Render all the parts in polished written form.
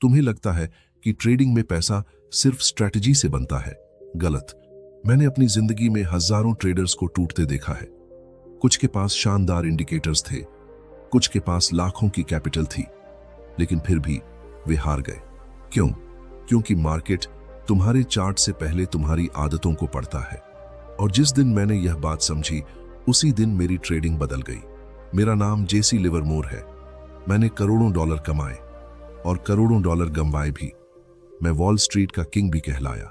तुम्हें लगता है कि ट्रेडिंग में पैसा सिर्फ स्ट्रैटेजी से बनता है। गलत। मैंने अपनी जिंदगी में हजारों ट्रेडर्स को टूटते देखा है। कुछ के पास शानदार इंडिकेटर्स थे, कुछ के पास लाखों की कैपिटल थी, लेकिन फिर भी वे हार गए। क्यों? क्योंकि मार्केट तुम्हारे चार्ट से पहले तुम्हारी आदतों को पढ़ता है। और जिस दिन मैंने यह बात समझी, उसी दिन मेरी ट्रेडिंग बदल गई। मेरा नाम जेसी लिवरमोर है। मैंने करोड़ों डॉलर कमाए और करोड़ों डॉलर गंवाए भी। मैं वॉल स्ट्रीट का किंग भी कहलाया।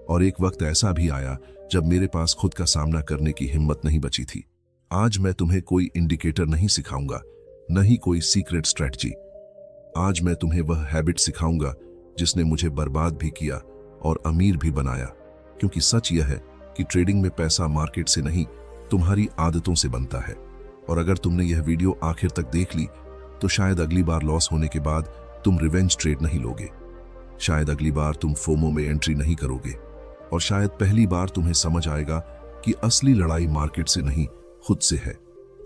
और एक वक्त ऐसा भी आया जब मेरे पास खुद का सामना करने की हिम्मत नहीं बची थी। आज मैं तुम्हें कोई इंडिकेटर नहीं सिखाऊंगा, न ही कोई सीक्रेट स्ट्रेटजी। आज मैं तुम्हें वह हैबिट सिखाऊंगा जिसने मुझे बर्बाद भी किया और अमीर भी बनाया। क्योंकि सच यह है कि ट्रेडिंग में पैसा मार्केट से नहीं, तुम्हारी आदतों से बनता है। और अगर तुमने यह वीडियो आखिर तक देख ली तो शायद अगली बार लॉस होने के बाद तुम रिवेंज ट्रेड नहीं लोगे। शायद अगली बार तुम फोमो में एंट्री नहीं करोगे। और शायद पहली बार तुम्हें समझ आएगा कि असली लड़ाई मार्केट से नहीं, खुद से है।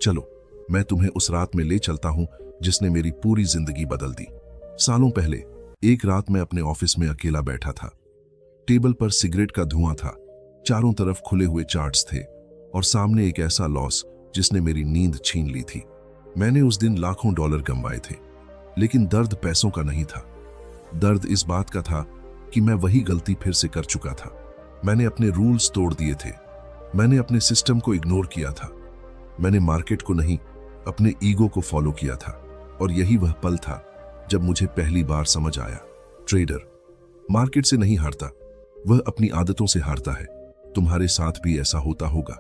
चलो, मैं तुम्हें उस रात में ले चलता हूं जिसने मेरी पूरी जिंदगी बदल दी। सालों पहले एक रात मैं अपने ऑफिस में अकेला बैठा था। टेबल पर सिगरेट का धुआं था, चारों तरफ खुले हुए चार्ट्स थे और सामने एक ऐसा लॉस जिसने मेरी नींद छीन ली थी। मैंने उस दिन लाखों डॉलर कमाए थे, लेकिन दर्द पैसों का नहीं था। दर्द इस बात का था कि मैं वही गलती फिर से कर चुका था। मैंने अपने रूल्स तोड़ दिए थे। मैंने अपने सिस्टम को इग्नोर किया था। मैंने मार्केट को नहीं, अपने ईगो को फॉलो किया था। और यही वह पल था जब मुझे पहली बार समझ आया, ट्रेडर मार्केट से नहीं हारता, वह अपनी आदतों से हारता है। तुम्हारे साथ भी ऐसा होता होगा।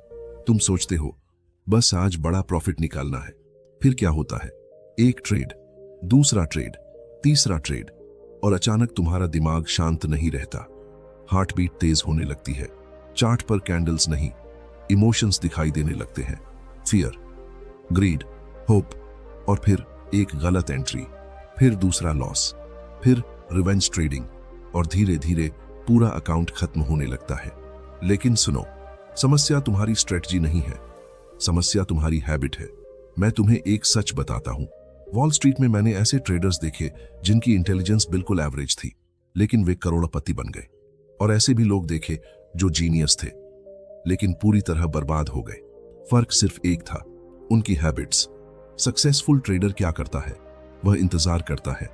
तुम सोचते हो बस आज बड़ा प्रॉफिट निकालना है। फिर क्या होता है? एक ट्रेड, दूसरा ट्रेड, तीसरा ट्रेड, और अचानक तुम्हारा दिमाग शांत नहीं रहता। हार्ट बीट तेज होने लगती है। चार्ट पर कैंडल्स नहीं, इमोशंस दिखाई देने लगते हैं। फियर, ग्रीड, होप, और फिर एक गलत एंट्री, फिर दूसरा लॉस, फिर रिवेंज ट्रेडिंग, और धीरे धीरे पूरा अकाउंट खत्म होने लगता है। लेकिन सुनो, समस्या तुम्हारी स्ट्रेटजी नहीं है, समस्या तुम्हारी हैबिट है। मैं तुम्हें एक सच बताता हूं। वॉल स्ट्रीट में मैंने ऐसे ट्रेडर्स देखे जिनकी इंटेलिजेंस बिल्कुल एवरेज थी, लेकिन वे करोड़पति बन गए। और ऐसे भी लोग देखे जो जीनियस थे, लेकिन पूरी तरह बर्बाद हो गए। फर्क सिर्फ एक था, उनकी हैबिट्स। सक्सेसफुल ट्रेडर क्या करता है? वह इंतजार करता है,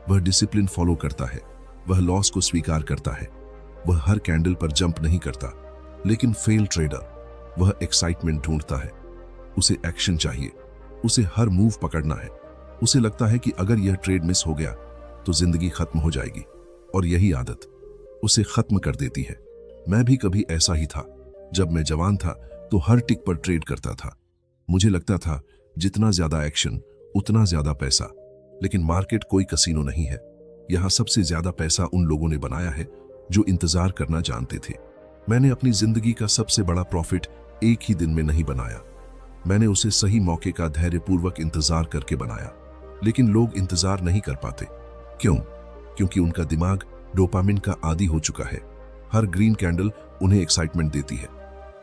वह डिसिप्लिन फॉलो करता है, वह लॉस को स्वीकार करता है, वह हर कैंडल पर जंप नहीं करता। लेकिन फेल ट्रेडर, वह एक्साइटमेंट ढूंढता है। उसे एक्शन चाहिए, उसे हर मूव पकड़ना है। उसे लगता है कि अगर यह ट्रेड मिस हो गया तो जिंदगी खत्म हो जाएगी, और यही आदत उसे खत्म कर देती है। मैं भी कभी ऐसा ही था। जब मैं जवान था तो हर टिक पर ट्रेड करता था। मुझे लगता था जितना ज्यादा एक्शन उतना ज्यादा पैसा। लेकिन मार्केट कोई कसीनो नहीं है। यहां सबसे ज्यादा पैसा उन लोगों ने बनाया है जो इंतजार करना जानते थे। मैंने अपनी जिंदगी का सबसे बड़ा प्रॉफिट एक ही दिन में नहीं बनाया। मैंने उसे सही मौके का धैर्यपूर्वक इंतजार करके बनाया। लेकिन लोग इंतजार नहीं कर पाते। क्यों? क्योंकि उनका दिमाग डोपामिन का आदी हो चुका है। हर ग्रीन कैंडल उन्हें एक्साइटमेंट देती है,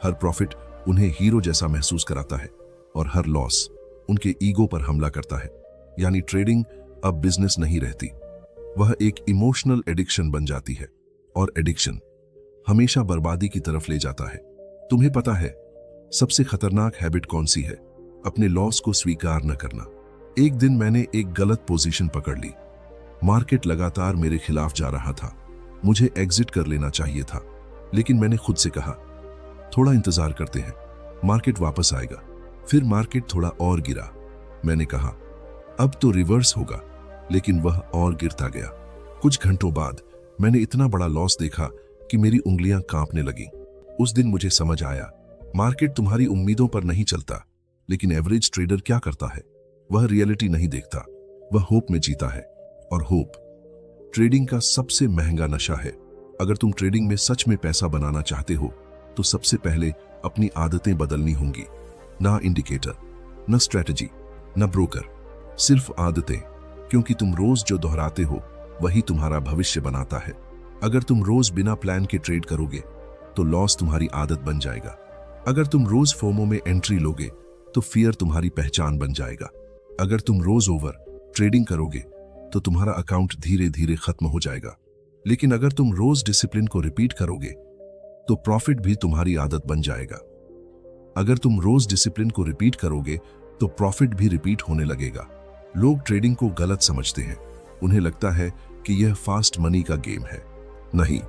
हर प्रॉफिट उन्हें हीरो जैसा महसूस कराता है, और हर लॉस उनके ईगो पर हमला करता है। यानी ट्रेडिंग अब बिजनेस नहीं रहती, वह एक इमोशनल एडिक्शन बन जाती है। और एडिक्शन हमेशा बर्बादी की तरफ ले जाता है। तुम्हें पता है सबसे खतरनाक हैबिट कौन सी है? अपने लॉस को स्वीकार न करना। एक दिन मैंने एक गलत पोजीशन पकड़ ली। मार्केट लगातार मेरे खिलाफ जा रहा था। मुझे एग्जिट कर लेना चाहिए था, लेकिन मैंने खुद से कहा थोड़ा इंतजार करते हैं, मार्केट वापस आएगा। फिर मार्केट थोड़ा और गिरा। मैंने कहा अब तो रिवर्स होगा, लेकिन वह और गिरता गया। कुछ घंटों बाद मैंने इतना बड़ा लॉस देखा कि मेरी उंगलियां कांपने लगीं। उस दिन मुझे समझ आया, मार्केट तुम्हारी उम्मीदों पर नहीं चलता, लेकिन एवरेज ट्रेडर क्या करता है? वह रियलिटी नहीं देखता, वह होप में जीता है। और होप ट्रेडिंग का सबसे महंगा नशा है। अगर तुम ट्रेडिंग में सच में पैसा बनाना चाहते हो तो सबसे पहले अपनी आदतें बदलनी होंगी। ना इंडिकेटर, न स्ट्रेटजी, न ब्रोकर, सिर्फ आदतें। क्योंकि तुम रोज जो दोहराते हो वही तुम्हारा भविष्य बनाता है। अगर तुम रोज बिना प्लान के ट्रेड करोगे तो लॉस तुम्हारी आदत बन जाएगा। अगर तुम रोज फोमो में एंट्री लोगे तो फियर तुम्हारी पहचान बन जाएगा। अगर तुम रोज ओवर ट्रेडिंग करोगे तो तुम्हारा अकाउंट धीरे धीरे खत्म हो जाएगा। लेकिन अगर तुम रोज डिसिप्लिन को रिपीट करोगे तो प्रॉफिट भी तुम्हारी आदत बन जाएगा। अगर तुम रोज डिसिप्लिन को रिपीट करोगे तो प्रॉफिट भी रिपीट होने लगेगा। लोग ट्रेडिंग को गलत समझते हैं। उन्हें लगता है कि यह फास्ट मनी का गेम है। नहीं,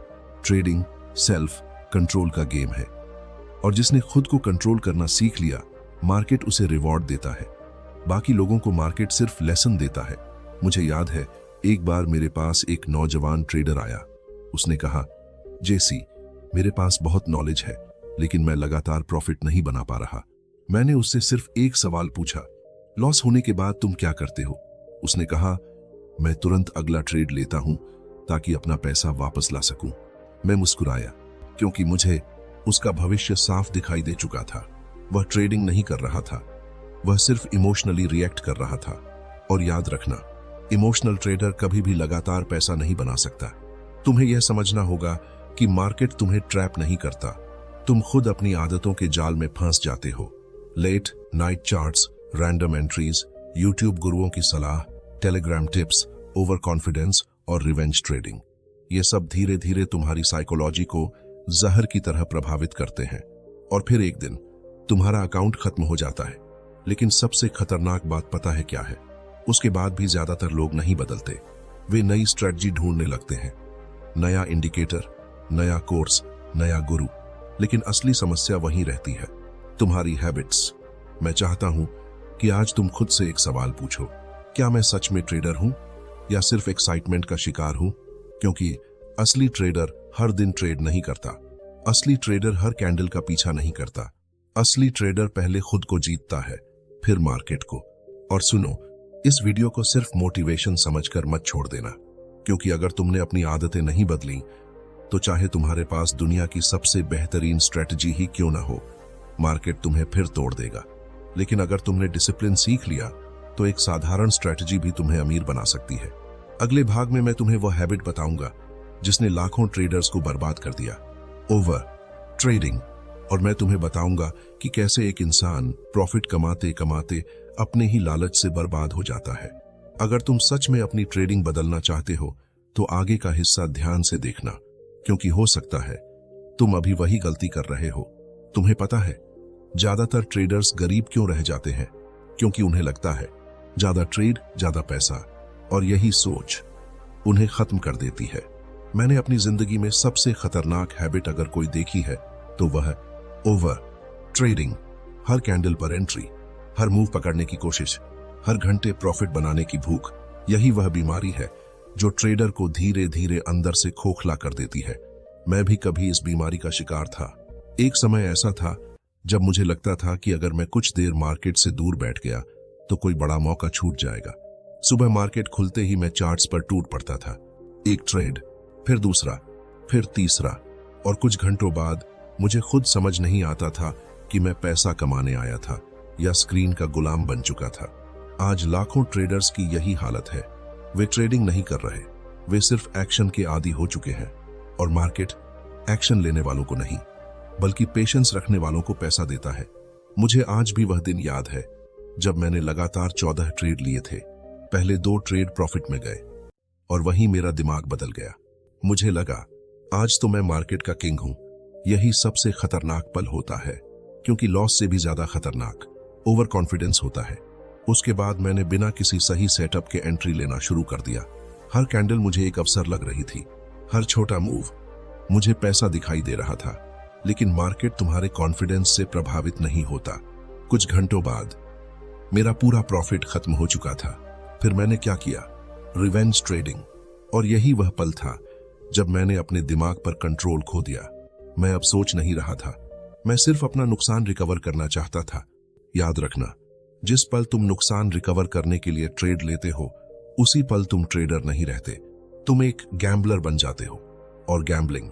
ट्रेडिंग सेल्फ कंट्रोल का गेम है, और जिसने खुद को कंट्रोल करना सीख लिया, मार्केट उसे रिवॉर्ड देता है। बाकी लोगों को मार्केट सिर्फ लेसन देता है। मुझे याद है, एक बार मेरे पास एक नौजवान ट्रेडर आया। उसने कहा, जेसी, मेरे पास बहुत नॉलेज है, लेकिन मैं लगातार प्रॉफिट नहीं बना पा रहा। मैंने उससे सिर्फ एक सवाल पूछा, लॉस होने के बाद तुम क्या करते हो? उसने कहा, मैं तुरंत अगला ट्रेड लेता हूं ताकि अपना पैसा वापस ला सकूं। मैं मुस्कुराया, क्योंकि मुझे उसका भविष्य साफ दिखाई दे चुका था। वह ट्रेडिंग नहीं कर रहा था, वह सिर्फ इमोशनली रिएक्ट कर रहा था। और याद रखना, इमोशनल ट्रेडर कभी भी लगातार पैसा नहीं बना सकता। तुम्हें यह समझना होगा कि मार्केट तुम्हें ट्रैप नहीं करता, तुम खुद अपनी आदतों के जाल में फंस जाते हो। Late night charts, random entries, YouTube गुरुओं की सलाह, टेलीग्राम टिप्स, ओवर कॉन्फिडेंस और रिवेंज ट्रेडिंग, ये सब धीरे धीरे तुम्हारी साइकोलॉजी को जहर की तरह प्रभावित करते हैं। और फिर एक दिन तुम्हारा अकाउंट खत्म हो जाता है। लेकिन सबसे खतरनाक बात पता है क्या है? उसके बाद भी ज्यादातर लोग नहीं बदलते। वे नई स्ट्रेटजी ढूंढने लगते हैं, नया इंडिकेटर, नया कोर्स, नया गुरु। लेकिन असली समस्या वहीं रहती है, तुम्हारी हैबिट्स। मैं चाहता हूं कि आज तुम खुद से एक सवाल पूछो, क्या मैं सच में ट्रेडर हूं या सिर्फ एक्साइटमेंट का शिकार हूं? क्योंकि असली ट्रेडर हर दिन ट्रेड नहीं करता, असली ट्रेडर हर कैंडल का पीछा नहीं करता। असली ट्रेडर पहले खुद को जीतता है, फिर मार्केट को। और सुनो, इस वीडियो को सिर्फ मोटिवेशन समझकर मत छोड़ देना, क्योंकि अगर तुमने अपनी आदतें नहीं बदली तो चाहे तुम्हारे पास दुनिया की सबसे बेहतरीन स्ट्रेटजी ही क्यों ना हो, मार्केट तुम्हें फिर तोड़ देगा। लेकिन अगर तुमने डिसिप्लिन सीख लिया तो एक साधारण स्ट्रेटजी भी तुम्हें अमीर बना सकती है। अगले भाग में मैं तुम्हें वह हैबिट बताऊंगा जिसने लाखों ट्रेडर्स को बर्बाद कर दिया, ओवर ट्रेडिंग। और मैं तुम्हें बताऊंगा कि कैसे एक इंसान प्रॉफिट कमाते कमाते अपने ही लालच से बर्बाद हो जाता है। अगर तुम सच में अपनी ट्रेडिंग बदलना चाहते हो तो आगे का हिस्सा ध्यान से देखना, क्योंकि हो सकता है तुम अभी वही गलती कर रहे हो। तुम्हें पता है, ज्यादातर ट्रेडर्स गरीब क्यों रह जाते हैं? क्योंकि उन्हें लगता है ज्यादा ट्रेड ज्यादा पैसा, और यही सोच उन्हें खत्म कर देती है। मैंने अपनी जिंदगी में सबसे खतरनाक हैबिट अगर कोई देखी है तो वह है ओवर ट्रेडिंग। हर कैंडल पर एंट्री, हर मूव पकड़ने की कोशिश, हर घंटे प्रॉफिट बनाने की भूख, यही वह बीमारी है जो ट्रेडर को धीरे धीरे अंदर से खोखला कर देती है। मैं भी कभी इस बीमारी का शिकार था। एक समय ऐसा था जब मुझे लगता था कि अगर मैं कुछ देर मार्केट से दूर बैठ गया तो कोई बड़ा मौका छूट जाएगा। सुबह मार्केट खुलते ही मैं चार्ट्स पर टूट पड़ता था। एक ट्रेड, फिर दूसरा, फिर तीसरा, और कुछ घंटों बाद मुझे खुद समझ नहीं आता था कि मैं पैसा कमाने आया था या स्क्रीन का गुलाम बन चुका था। आज लाखों ट्रेडर्स की यही हालत है। वे ट्रेडिंग नहीं कर रहे, वे सिर्फ एक्शन के आदी हो चुके हैं। और मार्केट एक्शन लेने वालों को नहीं, बल्कि पेशेंस रखने वालों को पैसा देता है। मुझे आज भी वह दिन याद है जब मैंने लगातार 14 ट्रेड लिए थे। पहले 2 ट्रेड प्रॉफिट में गए और वहीं मेरा दिमाग बदल गया। मुझे लगा आज तो मैं मार्केट का किंग हूं। यही सबसे खतरनाक पल होता है, क्योंकि लॉस से भी ज्यादा खतरनाक ओवर कॉन्फिडेंस होता है। उसके बाद मैंने बिना किसी सही सेटअप के एंट्री लेना शुरू कर दिया। हर कैंडल मुझे एक अवसर लग रही थी, हर छोटा मूव मुझे पैसा दिखाई दे रहा था। लेकिन मार्केट तुम्हारे कॉन्फिडेंस से प्रभावित नहीं होता। कुछ घंटों बाद मेरा पूरा प्रॉफिट खत्म हो चुका था। फिर मैंने क्या किया? Revenge trading. और यही वह पल था जब मैंने अपने दिमाग पर कंट्रोल खो दिया। मैं अब सोच नहीं रहा था, मैं सिर्फ अपना नुकसान रिकवर करना चाहता था। याद रखना, जिस पल तुम नुकसान रिकवर करने के लिए ट्रेड लेते हो, उसी पल तुम ट्रेडर नहीं रहते, तुम एक गैम्बलर बन जाते हो। और गैम्बलिंग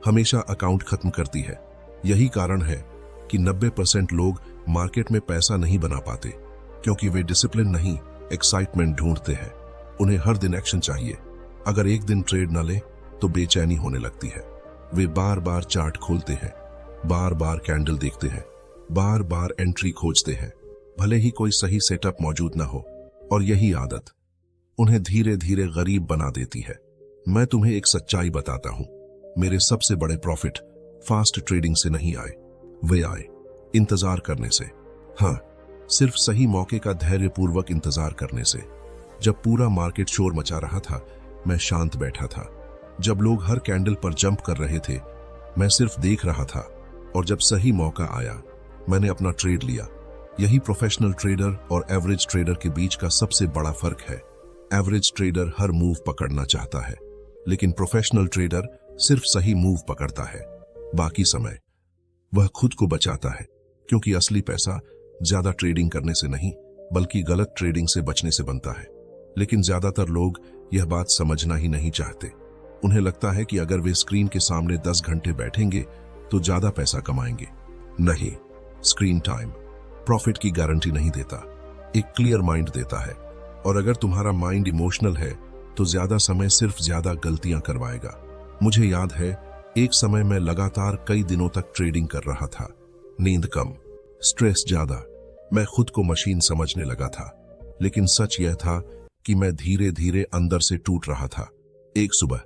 हमेशा अकाउंट खत्म करती है। यही कारण है कि 90% लोग मार्केट में पैसा नहीं बना पाते, क्योंकि वे डिसिप्लिन नहीं, एक्साइटमेंट ढूंढते हैं। उन्हें हर दिन एक्शन चाहिए। अगर एक दिन ट्रेड न ले तो बेचैनी होने लगती है। वे बार बार चार्ट खोलते हैं, बार बार कैंडल देखते हैं, बार बार एंट्री खोजते हैं, भले ही कोई सही सेटअप मौजूद ना हो। और यही आदत उन्हें धीरे धीरे गरीब बना देती है। मैं तुम्हें एक सच्चाई बताता हूं, मेरे सबसे बड़े प्रॉफिट फास्ट ट्रेडिंग से नहीं आए, वे आए इंतजार करने से। हाँ, सिर्फ सही मौके का धैर्यपूर्वक इंतजार करने से। जब पूरा मार्केट शोर मचा रहा था, मैं शांत बैठा था। जब लोग हर कैंडल पर जंप कर रहे थे, मैं सिर्फ देख रहा था। और जब सही मौका आया, मैंने अपना ट्रेड लिया। यही प्रोफेशनल ट्रेडर और एवरेज ट्रेडर के बीच का सबसे बड़ा फर्क है। एवरेज ट्रेडर हर मूव पकड़ना चाहता है, लेकिन प्रोफेशनल ट्रेडर सिर्फ सही मूव पकड़ता है। बाकी समय वह खुद को बचाता है, क्योंकि असली पैसा ज्यादा ट्रेडिंग करने से नहीं, बल्कि गलत ट्रेडिंग से बचने से बनता है। लेकिन ज्यादातर लोग यह बात समझना ही नहीं चाहते। उन्हें लगता है कि अगर वे स्क्रीन के सामने 10 घंटे बैठेंगे तो ज्यादा पैसा कमाएंगे। नहीं, स्क्रीन टाइम प्रॉफिट की गारंटी नहीं देता, एक क्लियर माइंड देता है। और अगर तुम्हारा माइंड इमोशनल है तो ज्यादा समय सिर्फ ज्यादा गलतियां करवाएगा। मुझे याद है, एक समय मैं लगातार कई दिनों तक ट्रेडिंग कर रहा था। नींद कम, स्ट्रेस ज्यादा, मैं खुद को मशीन समझने लगा था। लेकिन सच यह था कि मैं धीरे धीरे अंदर से टूट रहा था। एक सुबह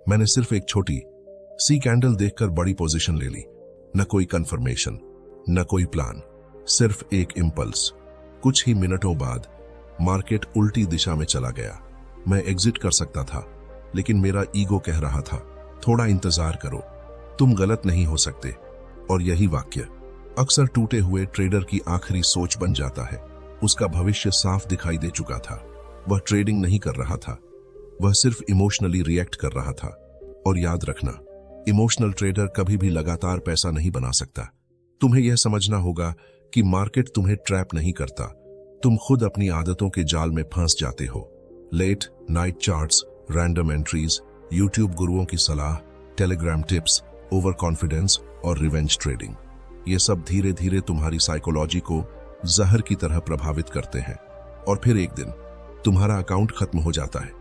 मैंने सिर्फ एक छोटी सी कैंडल देखकर बड़ी पोजीशन ले ली। न कोई कंफर्मेशन, न कोई प्लान, सिर्फ एक इंपल्स। कुछ ही मिनटों बाद मार्केट उल्टी दिशा में चला गया। मैं एग्जिट कर सकता था, लेकिन मेरा ईगो कह रहा था, थोड़ा इंतजार करो, तुम गलत नहीं हो सकते। और यही वाक्य अक्सर टूटे हुए ट्रेडर की आखिरी सोच बन जाता है। उसका भविष्य साफ दिखाई दे चुका था। वह ट्रेडिंग नहीं कर रहा था, वह सिर्फ इमोशनली रिएक्ट कर रहा था। और याद रखना, इमोशनल ट्रेडर कभी भी लगातार पैसा नहीं बना सकता। तुम्हें यह समझना होगा कि मार्केट तुम्हें ट्रैप नहीं करता, तुम खुद अपनी आदतों के जाल में फंस जाते हो। Late night charts, random entries, YouTube गुरुओं की सलाह, टेलीग्राम टिप्स, ओवर कॉन्फिडेंस और रिवेंज ट्रेडिंग, ये सब धीरे धीरे तुम्हारी साइकोलॉजी को जहर की तरह प्रभावित करते हैं। और फिर एक दिन तुम्हारा अकाउंट खत्म हो जाता है।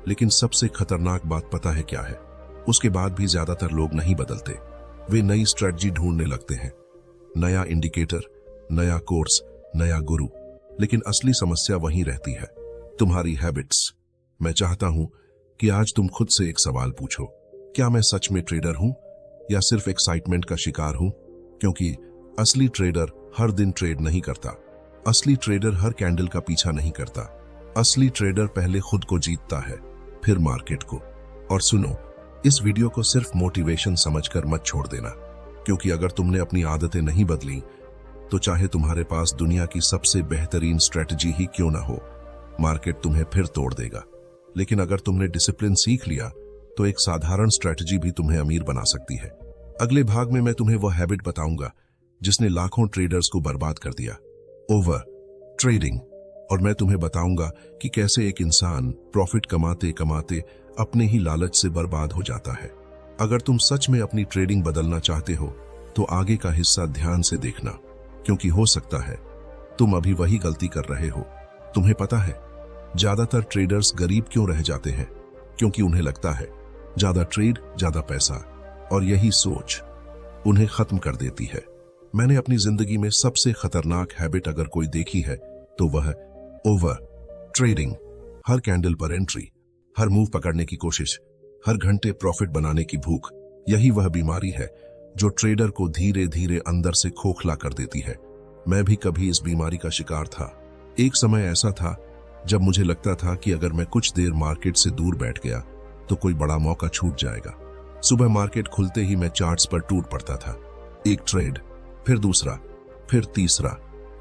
लेकिन सबसे खतरनाक बात पता है क्या है? उसके बाद भी ज्यादातर लोग नहीं बदलते। वे नई स्ट्रेटजी ढूंढने लगते हैं, नया इंडिकेटर, नया कोर्स, नया गुरु। लेकिन असली समस्या वहीं रहती है, तुम्हारी हैबिट्स। मैं चाहता हूं कि आज तुम खुद से एक सवाल पूछो, क्या मैं सच में ट्रेडर हूं या सिर्फ एक्साइटमेंट का शिकार हूं? क्योंकि असली ट्रेडर हर दिन ट्रेड नहीं करता, असली ट्रेडर हर कैंडल का पीछा नहीं करता। असली ट्रेडर पहले खुद को जीतता है, फिर मार्केट को। और सुनो, इस वीडियो को सिर्फ मोटिवेशन समझकर मत छोड़ देना, क्योंकि अगर तुमने अपनी आदतें नहीं बदली तो चाहे तुम्हारे पास दुनिया की सबसे बेहतरीन स्ट्रेटजी ही क्यों ना हो, मार्केट तुम्हें फिर तोड़ देगा। लेकिन अगर तुमने डिसिप्लिन सीख लिया तो एक साधारण स्ट्रेटजी भी तुम्हें अमीर बना सकती है। अगले भाग में मैं तुम्हें वह हैबिट बताऊंगा जिसने लाखों ट्रेडर्स को बर्बाद कर दिया, ओवर ट्रेडिंग। और मैं तुम्हें बताऊंगा कि कैसे एक इंसान प्रॉफिट कमाते कमाते अपने ही लालच से बर्बाद हो जाता है। अगर तुम सच में अपनी ट्रेडिंग बदलना चाहते हो तो आगे का हिस्सा ध्यान से देखना, क्योंकि हो सकता है तुम अभी वही गलती कर रहे हो। तुम्हें पता है ज्यादातर ट्रेडर्स गरीब क्यों रह जाते हैं? क्योंकि उन्हें लगता है ज्यादा ट्रेड ज्यादा पैसा, और यही सोच उन्हें खत्म कर देती है। मैंने अपनी जिंदगी में सबसे खतरनाक हैबिट अगर कोई देखी है तो वह ओवर ट्रेडिंग। हर कैंडल पर एंट्री, हर मूव पकड़ने की कोशिश, हर घंटे प्रॉफिट बनाने की भूख, यही वह बीमारी है जो ट्रेडर को धीरे धीरे अंदर से खोखला कर देती है। मैं भी कभी इस बीमारी का शिकार था। एक समय ऐसा था जब मुझे लगता था कि अगर मैं कुछ देर मार्केट से दूर बैठ गया तो कोई बड़ा मौका छूट जाएगा। सुबह मार्केट खुलते ही मैं चार्ट्स पर टूट पड़ता था। एक ट्रेड, फिर दूसरा, फिर तीसरा,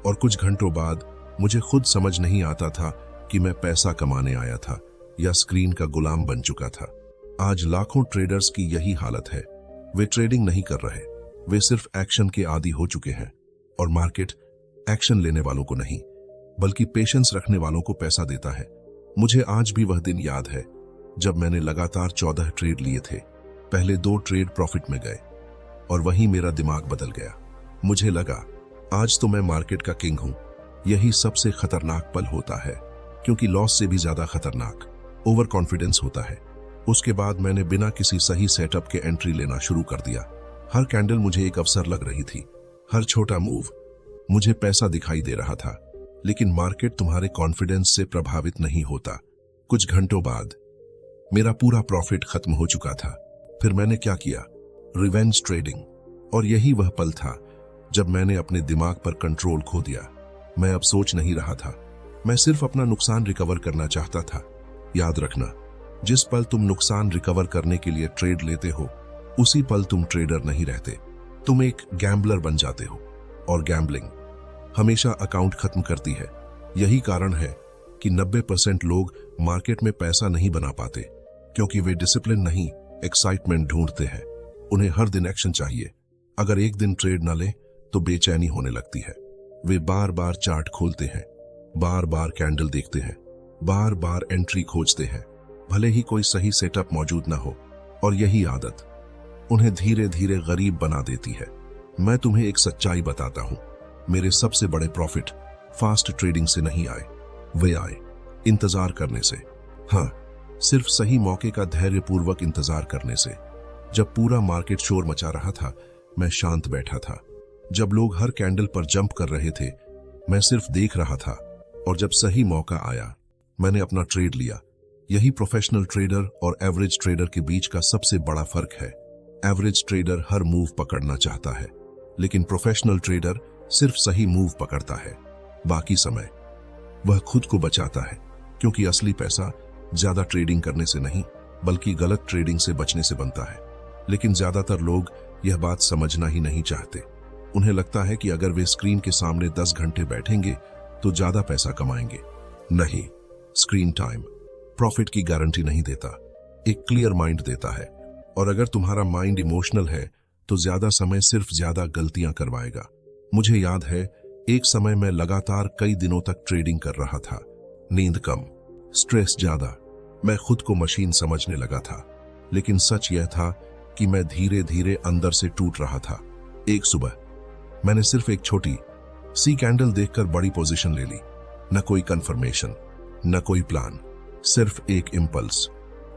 और कुछ घंटों बाद मुझे खुद समझ नहीं आता था कि मैं पैसा कमाने आया था या स्क्रीन का गुलाम बन चुका था। आज लाखों ट्रेडर्स की यही हालत है। वे ट्रेडिंग नहीं कर रहे, वे सिर्फ एक्शन के आदी हो चुके हैं। और मार्केट एक्शन लेने वालों को नहीं, बल्कि पेशेंस रखने वालों को पैसा देता है। मुझे आज भी वह दिन याद है जब मैंने लगातार 14 ट्रेड लिए थे। पहले 2 ट्रेड प्रॉफिट में गए और वहीं मेरा दिमाग बदल गया। मुझे लगा आज तो मैं मार्केट का किंग हूं। यही सबसे खतरनाक पल होता है, क्योंकि लॉस से भी ज्यादा खतरनाक ओवर कॉन्फिडेंस होता है। उसके बाद मैंने बिना किसी सही सेटअप के एंट्री लेना शुरू कर दिया। हर कैंडल मुझे एक अवसर लग रही थी, हर छोटा मूव मुझे पैसा दिखाई दे रहा था। लेकिन मार्केट तुम्हारे कॉन्फिडेंस से प्रभावित नहीं होता, कुछ घंटों बाद मेरा पूरा प्रॉफिट खत्म हो चुका था। फिर मैंने क्या किया? Revenge trading. और यही वह पल था जब मैंने अपने दिमाग पर कंट्रोल खो दिया। मैं अब सोच नहीं रहा था, मैं सिर्फ अपना नुकसान रिकवर करना चाहता था। याद रखना, जिस पल तुम नुकसान रिकवर करने के लिए ट्रेड लेते हो, उसी पल तुम ट्रेडर नहीं रहते, तुम एक गैम्बलर बन जाते हो। और गैम्बलिंग हमेशा अकाउंट खत्म करती है। यही कारण है कि 90% लोग मार्केट में पैसा नहीं बना पाते, क्योंकि वे डिसिप्लिन नहीं, एक्साइटमेंट ढूंढते हैं। उन्हें हर दिन एक्शन चाहिए। अगर एक दिन ट्रेड न ले तो बेचैनी होने लगती है। वे बार बार चार्ट खोलते हैं, बार बार कैंडल देखते हैं, बार बार एंट्री खोजते हैं, भले ही कोई सही सेटअप मौजूद ना हो। और यही आदत उन्हें धीरे धीरे गरीब बना देती है। मैं तुम्हें एक सच्चाई बताता हूं, मेरे सबसे बड़े प्रॉफिट फास्ट ट्रेडिंग से नहीं आए, वे आए इंतजार करने से। हाँ, सिर्फ सही मौके का धैर्यपूर्वक इंतजार करने से। जब पूरा मार्केट शोर मचा रहा था, मैं शांत बैठा था। जब लोग हर कैंडल पर जंप कर रहे थे, मैं सिर्फ देख रहा था। और जब सही मौका आया, मैंने अपना ट्रेड लिया। यही प्रोफेशनल ट्रेडर और एवरेज ट्रेडर के बीच का सबसे बड़ा फर्क है। एवरेज ट्रेडर हर मूव पकड़ना चाहता है, लेकिन प्रोफेशनल ट्रेडर सिर्फ सही मूव पकड़ता है। बाकी समय वह खुद को बचाता है, क्योंकि असली पैसा ज्यादा ट्रेडिंग करने से नहीं, बल्कि गलत ट्रेडिंग से बचने से बनता है। लेकिन ज्यादातर लोग यह बात समझना ही नहीं चाहते। उन्हें लगता है कि अगर वे स्क्रीन के सामने 10 घंटे बैठेंगे तो ज्यादा पैसा कमाएंगे। नहीं, स्क्रीन टाइम प्रॉफिट की गारंटी नहीं देता, एक क्लियर माइंड देता है। और अगर तुम्हारा माइंड इमोशनल है तो ज्यादा समय सिर्फ ज्यादा गलतियां करवाएगा। मुझे याद है, एक समय मैं लगातार कई दिनों तक ट्रेडिंग कर रहा था। नींद कम, स्ट्रेस ज्यादा, मैं खुद को मशीन समझने लगा था। लेकिन सच यह था कि मैं धीरे धीरे अंदर से टूट रहा था। एक सुबह मैंने सिर्फ एक छोटी सी कैंडल देखकर बड़ी पोजीशन ले ली। न कोई कंफर्मेशन, न कोई प्लान, सिर्फ एक इंपल्स।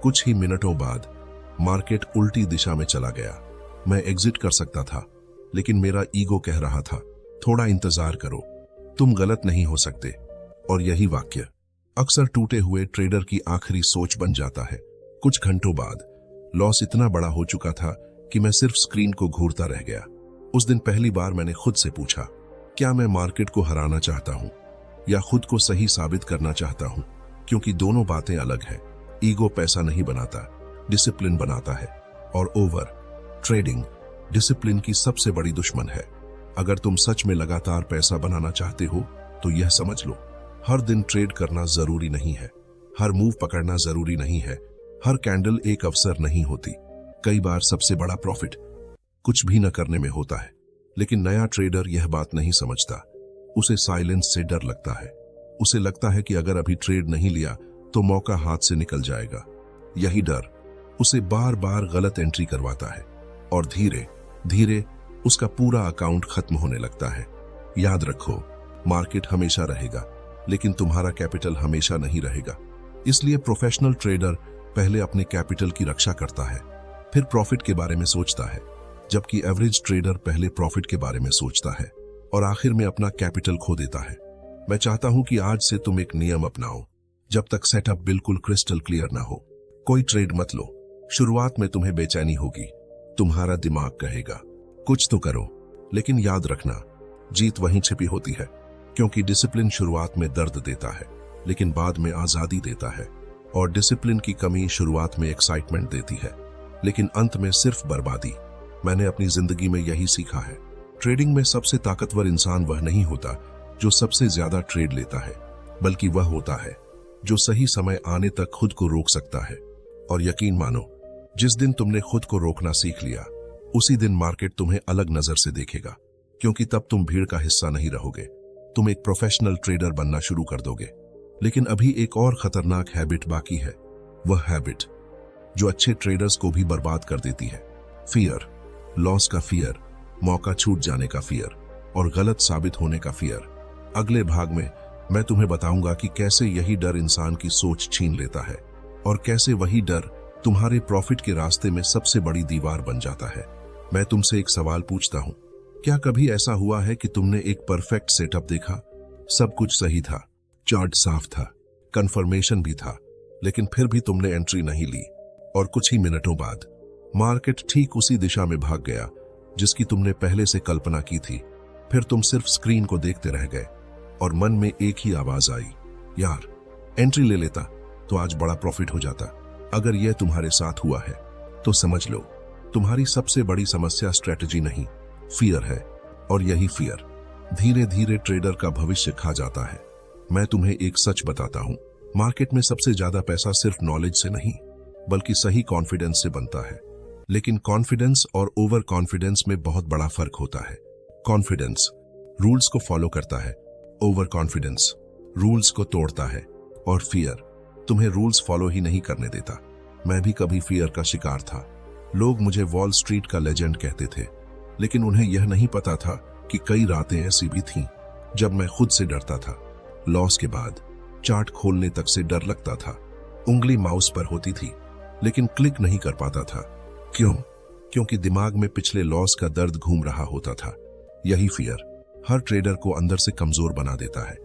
कुछ ही मिनटों बाद मार्केट उल्टी दिशा में चला गया। मैं एग्जिट कर सकता था, लेकिन मेरा ईगो कह रहा था, थोड़ा इंतजार करो, तुम गलत नहीं हो सकते। और यही वाक्य अक्सर टूटे हुए ट्रेडर की आखिरी सोच बन जाता है। कुछ घंटों बाद लॉस इतना बड़ा हो चुका था कि मैं सिर्फ स्क्रीन को घूरता रह गया। उस दिन पहली बार मैंने खुद से पूछा, क्या मैं मार्केट को हराना चाहता हूं या खुद को सही साबित करना चाहता हूं? क्योंकि दोनों बातें अलग हैं। ईगो पैसा नहीं बनाता, डिसिप्लिन बनाता है। और ओवर ट्रेडिंग डिसिप्लिन की सबसे बड़ी दुश्मन है। अगर तुम सच में लगातार पैसा बनाना चाहते हो तो यह समझ लो, हर दिन ट्रेड करना जरूरी नहीं है, हर मूव पकड़ना जरूरी नहीं है, हर कैंडल एक अवसर नहीं होती। कई बार सबसे बड़ा प्रॉफिट कुछ भी न करने में होता है। लेकिन नया ट्रेडर यह बात नहीं समझता। उसे साइलेंस से डर लगता है। उसे लगता है कि अगर अभी ट्रेड नहीं लिया तो मौका हाथ से निकल जाएगा। यही डर उसे बार बार गलत एंट्री करवाता है और धीरे धीरे उसका पूरा अकाउंट खत्म होने लगता है। याद रखो, मार्केट हमेशा रहेगा, लेकिन तुम्हारा कैपिटल हमेशा नहीं रहेगा। इसलिए प्रोफेशनल ट्रेडर पहले अपने कैपिटल की रक्षा करता है, फिर प्रॉफिट के बारे में सोचता है, जबकि एवरेज ट्रेडर पहले प्रॉफिट के बारे में सोचता है और आखिर में अपना कैपिटल खो देता है। मैं चाहता हूं कि आज से तुम एक नियम अपनाओ, जब तक सेटअप बिल्कुल क्रिस्टल क्लियर ना हो, कोई ट्रेड मत लो। शुरुआत में तुम्हें बेचैनी होगी, तुम्हारा दिमाग कहेगा कुछ तो करो, लेकिन याद रखना, जीत वहीं छिपी होती है। क्योंकि डिसिप्लिन शुरुआत में दर्द देता है, लेकिन बाद में आजादी देता है। और डिसिप्लिन की कमी शुरुआत में एक्साइटमेंट देती है, लेकिन अंत में सिर्फ बर्बादी। मैंने अपनी जिंदगी में यही सीखा है। ट्रेडिंग में सबसे ताकतवर इंसान वह नहीं होता जो सबसे ज्यादा ट्रेड लेता है, बल्कि वह होता है जो सही समय आने तक खुद को रोक सकता है। और यकीन मानो, जिस दिन तुमने खुद को रोकना सीख लिया, उसी दिन मार्केट तुम्हें अलग नजर से देखेगा। क्योंकि तब तुम भीड़ का हिस्सा नहीं रहोगे, तुम एक प्रोफेशनल ट्रेडर बनना शुरू कर दोगे। लेकिन अभी एक और खतरनाक हैबिट बाकी है, वह हैबिट जो अच्छे ट्रेडर्स को भी बर्बाद कर देती है। फियर, लॉस का फियर, मौका छूट जाने का फियर और गलत साबित होने का फियर। अगले भाग में मैं तुम्हें बताऊंगा कि कैसे यही डर इंसान की सोच छीन लेता है और कैसे वही डर तुम्हारे प्रॉफिट के रास्ते में सबसे बड़ी दीवार बन जाता है। मैं तुमसे एक सवाल पूछता हूं, क्या कभी ऐसा हुआ है कि तुमने एक परफेक्ट सेटअप देखा, सब कुछ सही था, चार्ट साफ था, कंफर्मेशन भी था, लेकिन फिर भी तुमने एंट्री नहीं ली और कुछ ही मिनटों बाद मार्केट ठीक उसी दिशा में भाग गया जिसकी तुमने पहले से कल्पना की थी। फिर तुम सिर्फ स्क्रीन को देखते रह गए और मन में एक ही आवाज आई, यार एंट्री ले लेता तो आज बड़ा प्रॉफिट हो जाता। अगर यह तुम्हारे साथ हुआ है तो समझ लो तुम्हारी सबसे बड़ी समस्या स्ट्रेटजी नहीं, फियर है। और यही फियर धीरे धीरे ट्रेडर का भविष्य खा जाता है। मैं तुम्हें एक सच बताता हूं, मार्केट में सबसे ज्यादा पैसा सिर्फ नॉलेज से नहीं बल्कि सही कॉन्फिडेंस से बनता है। लेकिन कॉन्फिडेंस और ओवर कॉन्फिडेंस में बहुत बड़ा फर्क होता है। कॉन्फिडेंस रूल्स को फॉलो करता है, ओवर कॉन्फिडेंस रूल्स को तोड़ता है। और फियर तुम्हें रूल्स फॉलो ही नहीं करने देता। मैं भी कभी फियर का शिकार था। लोग मुझे वॉल स्ट्रीट का लेजेंड कहते थे, लेकिन उन्हें यह नहीं पता था कि कई रातें ऐसी भी थीं जब मैं खुद से डरता था। लॉस के बाद चार्ट खोलने तक से डर लगता था। उंगली माउस पर होती थी लेकिन क्लिक नहीं कर पाता था। क्यों? क्योंकि दिमाग में पिछले लॉस का दर्द घूम रहा होता था। यही फियर हर ट्रेडर को अंदर से कमजोर बना देता है।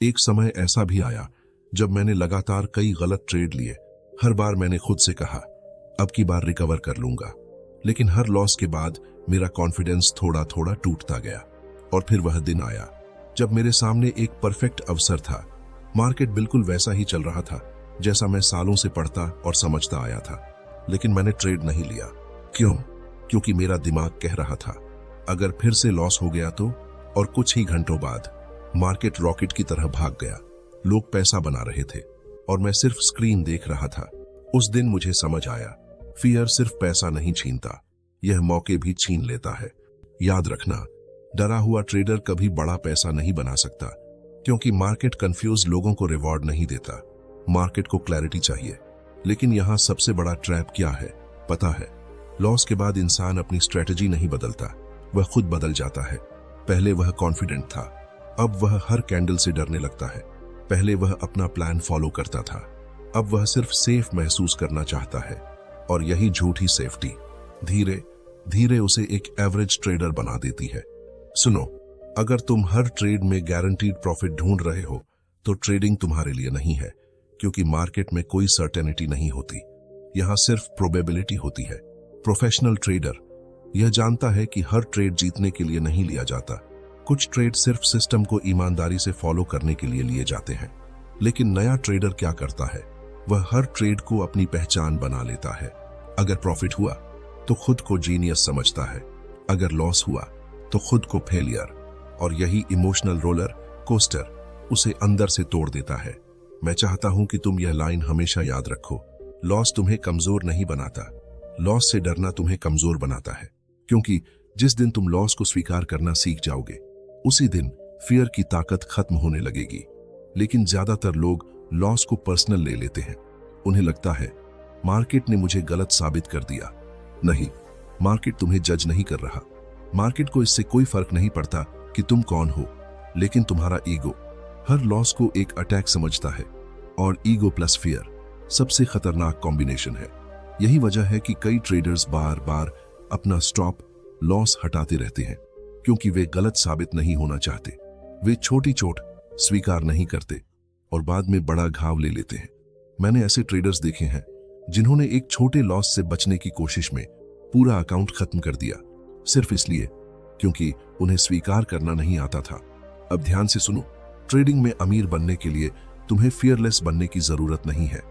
एक समय ऐसा भी आया जब मैंने लगातार कई गलत ट्रेड लिए। हर बार मैंने खुद से कहा अब की बार रिकवर कर लूंगा, लेकिन हर लॉस के बाद मेरा कॉन्फिडेंस थोड़ा थोड़ा टूटता गया। और फिर वह दिन आया जब मेरे सामने एक परफेक्ट अवसर था। मार्केट बिल्कुल वैसा ही चल रहा था जैसा मैं सालों से पढ़ता और समझता आया था, लेकिन मैंने ट्रेड नहीं लिया। क्यों? क्योंकि मेरा दिमाग कह रहा था अगर फिर से लॉस हो गया तो। और कुछ ही घंटों बाद मार्केट रॉकेट की तरह भाग गया। लोग पैसा बना रहे थे और मैं सिर्फ स्क्रीन देख रहा था। उस दिन मुझे समझ आया, फियर सिर्फ पैसा नहीं छीनता, यह मौके भी छीन लेता है। याद रखना, डरा हुआ ट्रेडर कभी बड़ा पैसा नहीं बना सकता, क्योंकि मार्केट कंफ्यूज लोगों को रिवॉर्ड नहीं देता। मार्केट को क्लैरिटी चाहिए। लेकिन यहां सबसे बड़ा ट्रैप क्या है पता है? लॉस के बाद इंसान अपनी स्ट्रेटजी नहीं बदलता, वह खुद बदल जाता है। पहले वह कॉन्फिडेंट था, अब वह हर कैंडल से डरने लगता है। पहले वह अपना प्लान फॉलो करता था, अब वह सिर्फ सेफ महसूस करना चाहता है। और यही झूठी सेफ्टी धीरे धीरे उसे एक एवरेज ट्रेडर बना देती है। सुनो, अगर तुम हर ट्रेड में गारंटीड प्रॉफिट ढूंढ रहे हो तो ट्रेडिंग तुम्हारे लिए नहीं है, क्योंकि मार्केट में कोई सर्टेनिटी नहीं होती, यहां सिर्फ प्रोबेबिलिटी होती है। प्रोफेशनल ट्रेडर यह जानता है कि हर ट्रेड जीतने के लिए नहीं लिया जाता। कुछ ट्रेड सिर्फ सिस्टम को ईमानदारी से फॉलो करने के लिए लिए जाते हैं। लेकिन नया ट्रेडर क्या करता है? वह हर ट्रेड को अपनी पहचान बना लेता है। अगर प्रॉफिट हुआ तो खुद को जीनियस समझता है, अगर लॉस हुआ तो खुद को फेलियर। और यही इमोशनल रोलर कोस्टर उसे अंदर से तोड़ देता है। मैं चाहता हूं कि तुम यह लाइन हमेशा याद रखो, लॉस तुम्हें कमजोर नहीं बनाता, लॉस से डरना तुम्हें कमजोर बनाता है। क्योंकि जिस दिन तुम लॉस को स्वीकार करना सीख जाओगे, उसी दिन फियर की ताकत खत्म होने लगेगी। लेकिन ज्यादातर लोग लॉस को पर्सनल ले लेते हैं। उन्हें लगता है मार्केट ने मुझे गलत साबित कर दिया। नहीं, मार्केट तुम्हें जज नहीं कर रहा। मार्केट को इससे कोई फर्क नहीं पड़ता कि तुम कौन हो, लेकिन तुम्हारा ईगो हर लॉस को एक अटैक समझता है। और ईगो प्लस फियर सबसे खतरनाक कॉम्बिनेशन है। यही वजह है कि कई ट्रेडर्स बार बार अपना स्टॉप लॉस हटाते रहते हैं, क्योंकि वे गलत साबित नहीं होना चाहते। वे छोटी चोट स्वीकार नहीं करते और बाद में बड़ा घाव ले लेते हैं। मैंने ऐसे ट्रेडर्स देखे हैं जिन्होंने एक छोटे लॉस से बचने की कोशिश में पूरा अकाउंट खत्म कर दिया, सिर्फ इसलिए क्योंकि उन्हें स्वीकार करना नहीं आता था। अब ध्यान से सुनो, ट्रेडिंग में अमीर बनने के लिए तुम्हें फियरलेस बनने की जरूरत नहीं है,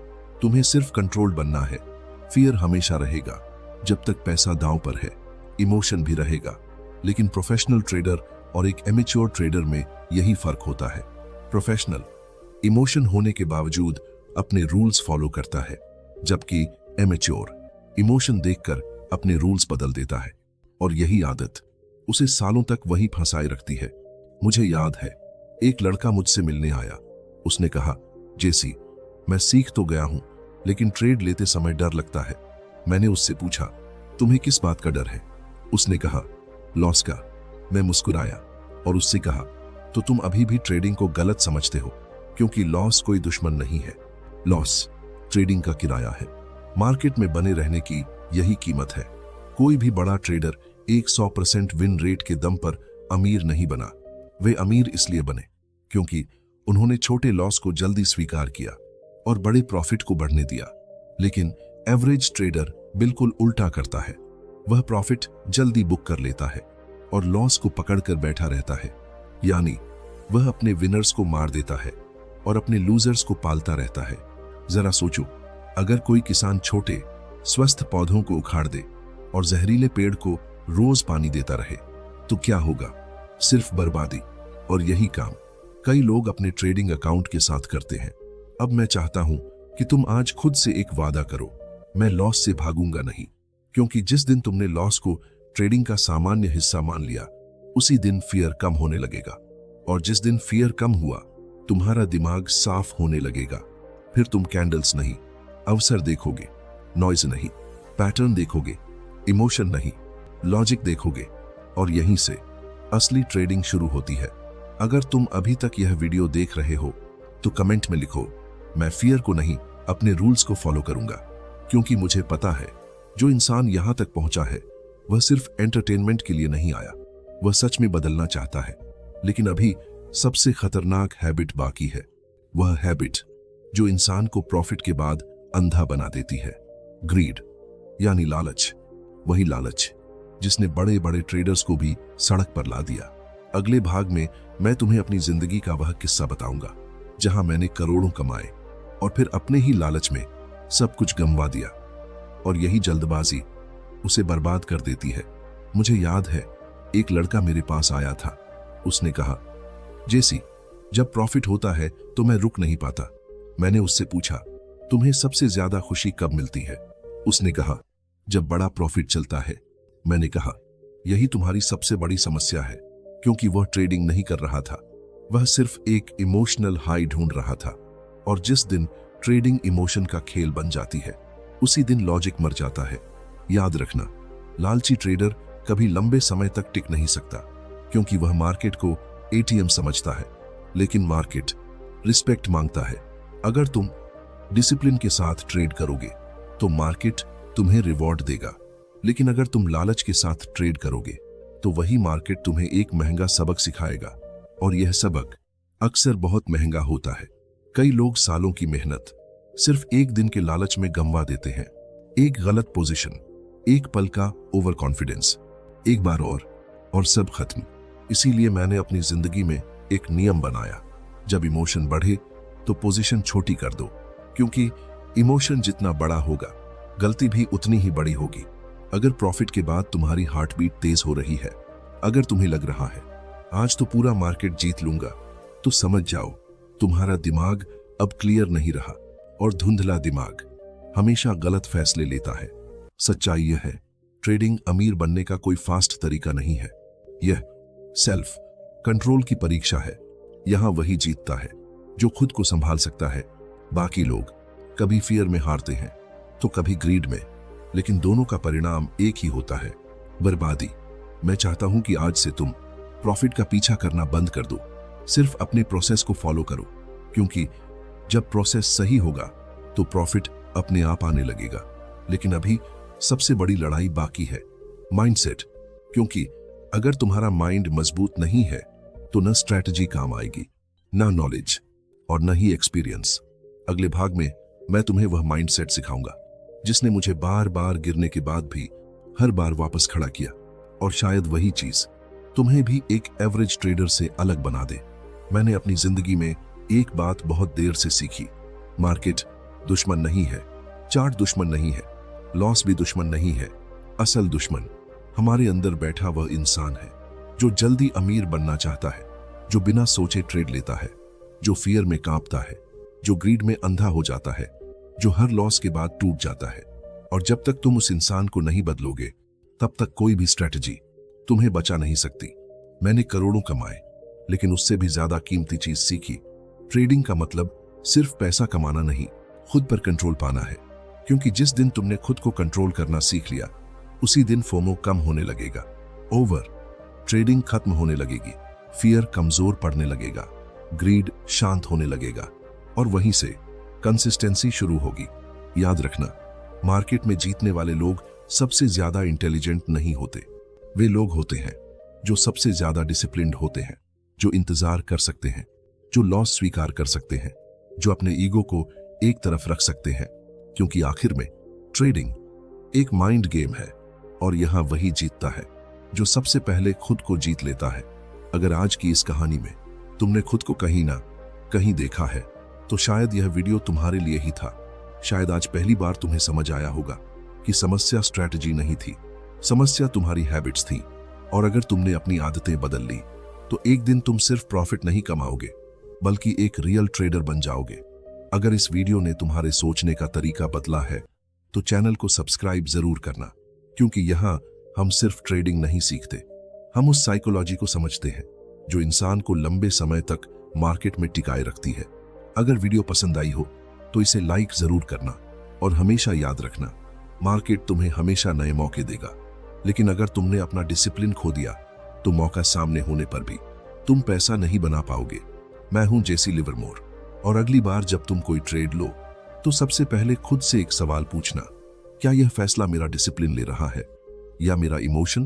तुम्हें सिर्फ कंट्रोल्ड बनना है। फियर हमेशा रहेगा जब तक पैसा दांव पर है, इमोशन भी रहेगा। लेकिन प्रोफेशनल ट्रेडर और एक एमेच्योर ट्रेडर में यही फर्क होता है। प्रोफेशनल इमोशन होने के बावजूद अपने रूल्स फॉलो करता है, जबकि एमेच्योर इमोशन देखकर अपने रूल्स बदल देता है। और यही आदत उसे सालों तक वही फंसाए रखती है। मुझे याद है, एक लड़का मुझसे मिलने आया। उसने कहा, जेसी, मैं सीख तो गया हूं, लेकिन ट्रेड लेते समय डर लगता है। मैंने उससे पूछा, तुम्हें किस बात का डर है? उसने कहा, लॉस का। मैं मुस्कुराया और उससे कहा, तो तुम अभी भी ट्रेडिंग को गलत समझते हो, क्योंकि लॉस कोई दुश्मन नहीं है। लॉस ट्रेडिंग का किराया है। मार्केट में बने रहने की यही कीमत है। कोई भी बड़ा ट्रेडर 100% विन रेट के दम पर अमीर नहीं बना। वे अमीर इसलिए बने क्योंकि उन्होंने छोटे लॉस को जल्दी स्वीकार किया और बड़े प्रॉफिट को बढ़ने दिया। लेकिन एवरेज ट्रेडर बिल्कुल उल्टा करता है। वह प्रॉफिट जल्दी बुक कर लेता है और लॉस को पकड़कर बैठा रहता है। यानी वह अपने विनर्स को मार देता है और अपने लूजर्स को पालता रहता है। जरा सोचो, अगर कोई किसान छोटे स्वस्थ पौधों को उखाड़ दे और जहरीले पेड़ को रोज पानी देता रहे तो क्या होगा? सिर्फ बर्बादी। और यही काम कई लोग अपने ट्रेडिंग अकाउंट के साथ करते हैं। अब मैं चाहता हूं कि तुम आज खुद से एक वादा करो, मैं लॉस से भागूंगा नहीं। क्योंकि जिस दिन तुमने लॉस को ट्रेडिंग का सामान्य हिस्सा मान लिया, उसी दिन फियर कम होने लगेगा। और जिस दिन फियर कम हुआ, तुम्हारा दिमाग साफ होने लगेगा। फिर तुम कैंडल्स नहीं, अवसर देखोगे, नॉइज नहीं, पैटर्न देखोगे, इमोशन नहीं, लॉजिक देखोगे। और यहीं से असली ट्रेडिंग शुरू होती है। अगर तुम अभी तक यह वीडियो देख रहे हो तो कमेंट में लिखो, मैं फियर को नहीं, अपने रूल्स को फॉलो करूंगा। क्योंकि मुझे पता है, जो इंसान यहां तक पहुंचा है वह सिर्फ एंटरटेनमेंट के लिए नहीं आया, वह सच में बदलना चाहता है। लेकिन अभी सबसे खतरनाक हैबिट बाकी है। वह हैबिट जो इंसान को प्रॉफिट के बाद अंधा बना देती है। ग्रीड, यानी लालच। वही लालच जिसने बड़े बड़े ट्रेडर्स को भी सड़क पर ला दिया। अगले भाग में मैं तुम्हें अपनी जिंदगी का वह किस्सा बताऊंगा जहां मैंने करोड़ों कमाए और फिर अपने ही लालच में सब कुछ गंवा दिया। और यही जल्दबाजी उसे बर्बाद कर देती है। मुझे याद है, एक लड़का मेरे पास आया था। उसने कहा, जेसी, जब प्रॉफिट होता है तो मैं रुक नहीं पाता। मैंने उससे पूछा, तुम्हें सबसे ज्यादा खुशी कब मिलती है? उसने कहा, जब बड़ा प्रॉफिट चलता है। मैंने कहा, यही तुम्हारी सबसे बड़ी समस्या है। क्योंकि वह ट्रेडिंग नहीं कर रहा था, वह सिर्फ एक इमोशनल हाई ढूंढ रहा था। और जिस दिन ट्रेडिंग इमोशन का खेल बन जाती है, उसी दिन लॉजिक मर जाता है। याद रखना, लालची ट्रेडर कभी लंबे समय तक टिक नहीं सकता। क्योंकि वह मार्केट को एटीएम समझता है, लेकिन मार्केट रिस्पेक्ट मांगता है। अगर तुम डिसिप्लिन के साथ ट्रेड करोगे तो मार्केट तुम्हें रिवॉर्ड देगा। लेकिन अगर तुम लालच के साथ ट्रेड करोगे तो वही मार्केट तुम्हें एक महंगा सबक सिखाएगा। और यह सबक अक्सर बहुत महंगा होता है। कई लोग सालों की मेहनत सिर्फ एक दिन के लालच में गंवा देते हैं। एक गलत पोजीशन, एक पल का ओवर कॉन्फिडेंस, एक बार और सब खत्म। इसीलिए मैंने अपनी जिंदगी में एक नियम बनाया, जब इमोशन बढ़े तो पोजीशन छोटी कर दो। क्योंकि इमोशन जितना बड़ा होगा, गलती भी उतनी ही बड़ी होगी। अगर प्रॉफिट के बाद तुम्हारी हार्ट बीट तेज हो रही है, अगर तुम्हें लग रहा है आज तो पूरा मार्केट जीत लूंगा, तो समझ जाओ तुम्हारा दिमाग अब क्लियर नहीं रहा। और धुंधला दिमाग हमेशा गलत फैसले लेता है। सच्चाई यह है, ट्रेडिंग अमीर बनने का कोई फास्ट तरीका नहीं है। यह सेल्फ कंट्रोल की परीक्षा है। यहां वही जीतता है जो खुद को संभाल सकता है। बाकी लोग कभी फियर में हारते हैं तो कभी ग्रीड में, लेकिन दोनों का परिणाम एक ही होता है, बर्बादी। मैं चाहता हूं कि आज से तुम प्रॉफिट का पीछा करना बंद कर दो, सिर्फ अपने प्रोसेस को फॉलो करो। क्योंकि जब प्रोसेस सही होगा तो प्रॉफिट अपने आप आने लगेगा। लेकिन अभी सबसे बड़ी लड़ाई बाकी है, माइंडसेट। क्योंकि अगर तुम्हारा माइंड मजबूत नहीं है तो न स्ट्रैटेजी काम आएगी, ना नॉलेज और न ही एक्सपीरियंस। अगले भाग में मैं तुम्हें वह माइंडसेट सिखाऊंगा जिसने मुझे बार बार गिरने के बाद भी हर बार वापस खड़ा किया। और शायद वही चीज तुम्हें भी एक एवरेज ट्रेडर से अलग बना दे। मैंने अपनी जिंदगी में एक बात बहुत देर से सीखी, मार्केट दुश्मन नहीं है, चार्ट दुश्मन नहीं है, लॉस भी दुश्मन नहीं है। असल दुश्मन हमारे अंदर बैठा वह इंसान है जो जल्दी अमीर बनना चाहता है, जो बिना सोचे ट्रेड लेता है, जो फियर में कांपता है, जो ग्रीड में अंधा हो जाता है, जो हर लॉस के बाद टूट जाता है। और जब तक तुम उस इंसान को नहीं बदलोगे, तब तक कोई भी स्ट्रेटजी तुम्हें बचा नहीं सकती। मैंने करोड़ों कमाए, लेकिन उससे भी ज्यादा कीमती चीज सीखी। ट्रेडिंग का मतलब सिर्फ पैसा कमाना नहीं, खुद पर कंट्रोल पाना है। क्योंकि जिस दिन तुमने खुद को कंट्रोल करना सीख लिया, उसी दिन फोमो कम होने लगेगा, ओवर ट्रेडिंग खत्म होने लगेगी, फियर कमजोर पड़ने लगेगा, ग्रीड शांत होने लगेगा, और वहीं से कंसिस्टेंसी शुरू होगी। याद रखना, मार्केट में जीतने वाले लोग सबसे ज्यादा इंटेलिजेंट नहीं होते। वे लोग होते हैं जो सबसे ज्यादा डिसिप्लिन्ड होते हैं, जो इंतजार कर सकते हैं, जो लॉस स्वीकार कर सकते हैं, जो अपने ईगो को एक तरफ रख सकते हैं, क्योंकि आखिर में ट्रेडिंग एक माइंड गेम है और यहां वही जीतता है जो सबसे पहले खुद को जीत लेता है। अगर आज की इस कहानी में तुमने खुद को कहीं ना कहीं देखा है तो शायद यह वीडियो तुम्हारे लिए ही था। शायद आज पहली बार तुम्हें समझ आया होगा कि समस्या स्ट्रैटेजी नहीं थी, समस्या तुम्हारी हैबिट्स थी। और अगर तुमने अपनी आदतें बदल ली तो एक दिन तुम सिर्फ प्रॉफिट नहीं कमाओगे बल्कि एक रियल ट्रेडर बन जाओगे। अगर इस वीडियो ने तुम्हारे सोचने का तरीका बदला है तो चैनल को सब्सक्राइब जरूर करना, क्योंकि यहां हम सिर्फ ट्रेडिंग नहीं सीखते, हम उस साइकोलॉजी को समझते हैं जो इंसान को लंबे समय तक मार्केट में टिकाए रखती है। अगर वीडियो पसंद आई हो तो इसे लाइक जरूर करना और हमेशा याद रखना, मार्केट तुम्हें हमेशा नए मौके देगा, लेकिन अगर तुमने अपना डिसिप्लिन खो दिया तो मौका सामने होने पर भी तुम पैसा नहीं बना पाओगे। मैं हूं जेसी लिवरमोर और अगली बार जब तुम कोई ट्रेड लो तो सबसे पहले खुद से एक सवाल पूछना, क्या यह फैसला मेरा डिसिप्लिन ले रहा है या मेरा इमोशन?